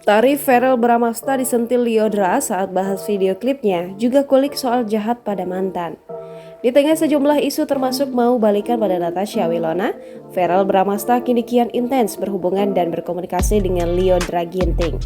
Tarif Verrell Bramasta disentil Lyodra saat bahas video klipnya, juga kulik soal jahat pada mantan. Di tengah sejumlah isu termasuk mau balikan pada Natasha Wilona, Verrell Bramasta kini kian intens berhubungan dan berkomunikasi dengan Lyodra Ginting.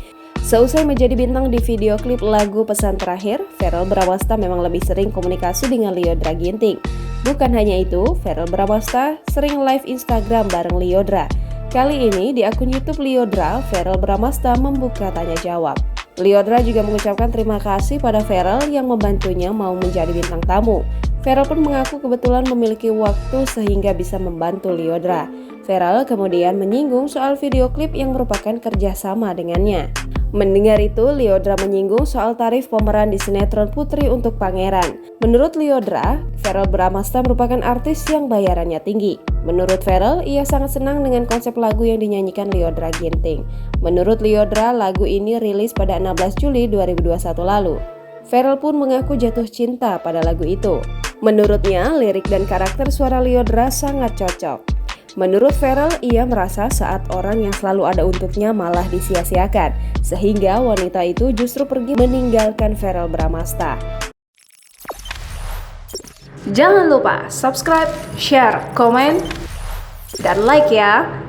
Seusai menjadi bintang di video klip lagu Pesan Terakhir, Verrell Bramasta memang lebih sering komunikasi dengan Lyodra Ginting. Bukan hanya itu, Verrell Bramasta sering live Instagram bareng Lyodra. Kali ini di akun YouTube Lyodra, Verrell Bramasta membuka tanya jawab. Lyodra juga mengucapkan terima kasih pada Verrell yang membantunya mau menjadi bintang tamu. Verrell pun mengaku kebetulan memiliki waktu sehingga bisa membantu Lyodra. Verrell kemudian menyinggung soal video klip yang merupakan kerjasama dengannya. Mendengar itu, Lyodra menyinggung soal tarif pemeran di sinetron Putri untuk Pangeran. Menurut Lyodra, Verrell Bramasta merupakan artis yang bayarannya tinggi. Menurut Verrell, ia sangat senang dengan konsep lagu yang dinyanyikan Lyodra Ginting. Menurut Lyodra, lagu ini rilis pada 16 Juli 2021 lalu. Verrell pun mengaku jatuh cinta pada lagu itu. Menurutnya, lirik dan karakter suara Lyodra sangat cocok. Menurut Verrell, ia merasa saat orang yang selalu ada untuknya malah disia-siakan, sehingga wanita itu justru pergi meninggalkan Verrell Bramasta. Jangan lupa subscribe, share, komen, dan like ya!